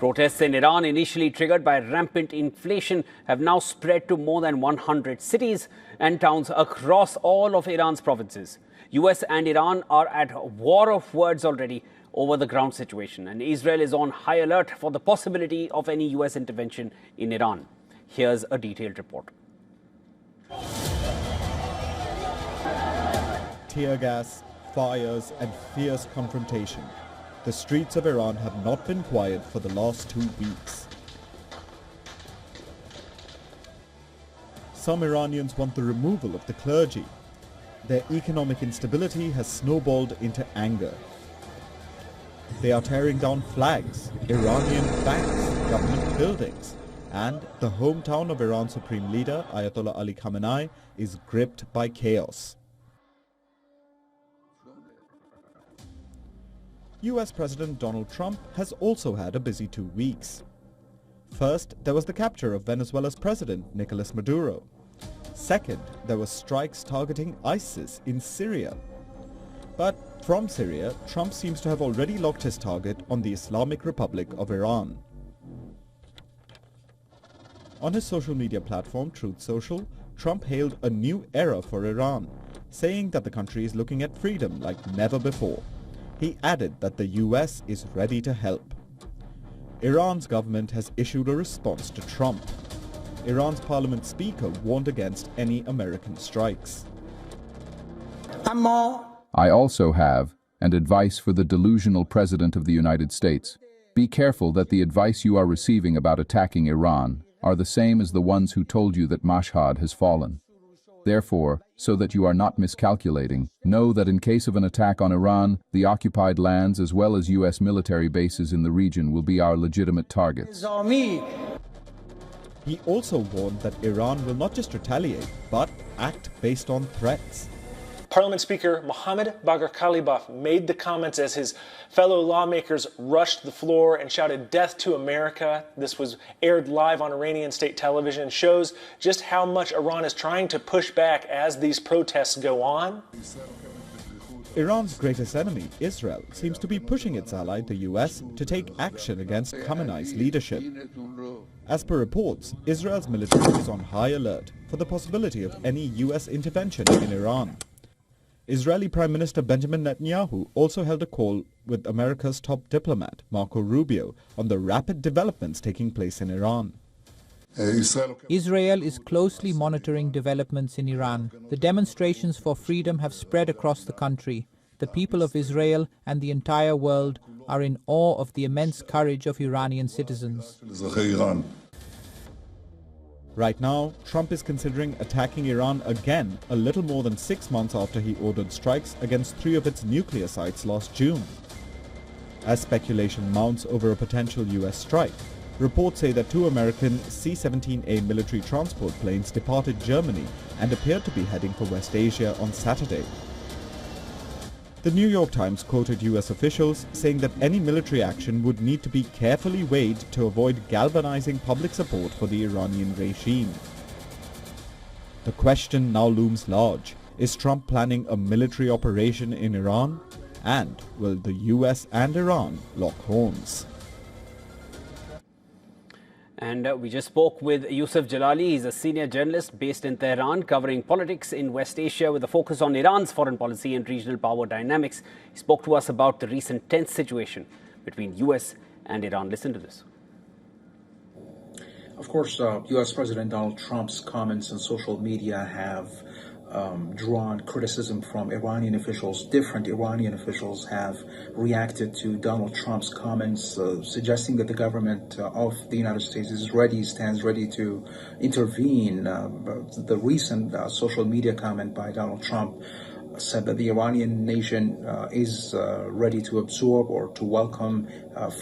Protests in Iran, initially triggered by rampant inflation, have now spread to more than 100 cities and towns across all of Iran's provinces. US and Iran are at war of words already over the ground situation, and Israel is on high alert for the possibility of any US intervention in Iran. Here's a detailed report. Tear gas, fires and fierce confrontation. The streets of Iran have not been quiet for the last 2 weeks. Some Iranians want the removal of the clergy. Their economic instability has snowballed into anger. They are tearing down flags, Iranian banks, government buildings, and the hometown of Iran's supreme leader, Ayatollah Ali Khamenei, is gripped by chaos. US President Donald Trump has also had a busy 2 weeks. First, there was the capture of Venezuela's president, Nicolas Maduro. Second, there were strikes targeting ISIS in Syria. But from Syria, Trump seems to have already locked his target on the Islamic Republic of Iran. On his social media platform, Truth Social, Trump hailed a new era for Iran, saying that the country is looking at freedom like never before. He added that the US is ready to help. Iran's government has issued a response to Trump. Iran's parliament speaker warned against any American strikes. I also have an advice for the delusional president of the United States. Be careful that the advice you are receiving about attacking Iran are the same as the ones who told you that Mashhad has fallen. Therefore, so that you are not miscalculating, know that in case of an attack on Iran, the occupied lands as well as US military bases in the region will be our legitimate targets. He also warned that Iran will not just retaliate, but act based on threats. Parliament Speaker Mohammad Bagher Ghalibaf made the comments as his fellow lawmakers rushed the floor and shouted "Death to America." This was aired live on Iranian state television and shows just how much Iran is trying to push back as these protests go on. Iran's greatest enemy, Israel, seems to be pushing its ally, the US, to take action against Khamenei's leadership. As per reports, Israel's military is on high alert for the possibility of any US intervention in Iran. Israeli Prime Minister Benjamin Netanyahu also held a call with America's top diplomat, Marco Rubio, on the rapid developments taking place in Iran. Israel is closely monitoring developments in Iran. The demonstrations for freedom have spread across the country. The people of Israel and the entire world are in awe of the immense courage of Iranian citizens. Right now, Trump is considering attacking Iran again a little more than 6 months after he ordered strikes against 3 of its nuclear sites last June. As speculation mounts over a potential US strike, reports say that 2 American C-17A military transport planes departed Germany and appeared to be heading for West Asia on Saturday. The New York Times quoted US officials saying that any military action would need to be carefully weighed to avoid galvanizing public support for the Iranian regime. The question now looms large. Is Trump planning a military operation in Iran? And will the US and Iran lock horns? And we just spoke with Yusuf Jalali. He's a senior journalist based in Tehran, covering politics in West Asia with a focus on Iran's foreign policy and regional power dynamics. He spoke to us about the recent tense situation between US and Iran. Listen to this. Of course, US President Donald Trump's comments on social media have drawn criticism from Iranian officials. Different Iranian officials have reacted to Donald Trump's comments, suggesting that the government of the United States stands ready to intervene. The recent social media comment by Donald Trump said that the Iranian nation is ready to absorb or to welcome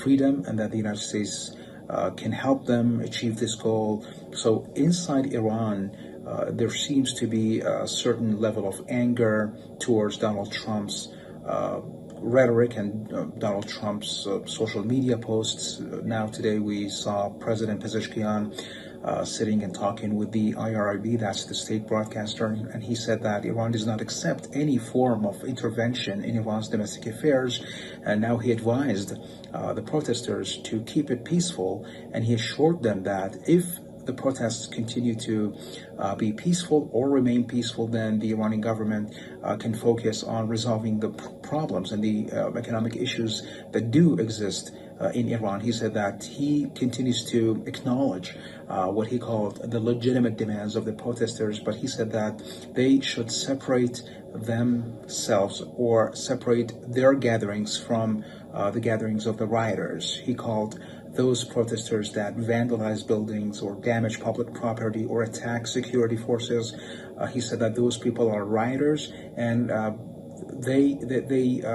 freedom, and that the United States can help them achieve this goal. So inside Iran, there seems to be a certain level of anger towards Donald Trump's rhetoric and Donald Trump's social media posts. Now today we saw President Pezeshkian sitting and talking with the IRIB, that's the state broadcaster, and he said that Iran does not accept any form of intervention in Iran's domestic affairs. And now he advised the protesters to keep it peaceful, and he assured them that if the protests continue to be peaceful or remain peaceful, then the Iranian government can focus on resolving the problems and the economic issues that do exist in Iran. He said that he continues to acknowledge what he called the legitimate demands of the protesters, but he said that they should separate themselves or separate their gatherings from the gatherings of the rioters. He called those protesters that vandalize buildings or damage public property or attack security forces. He said that those people are rioters, and they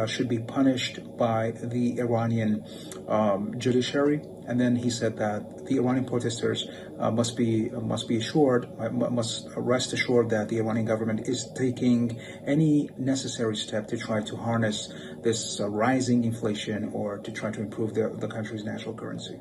should be punished by the Iranian judiciary. And then he said that the Iranian protesters must rest assured that the Iranian government is taking any necessary step to try to harness this rising inflation or to try to improve the country's national currency.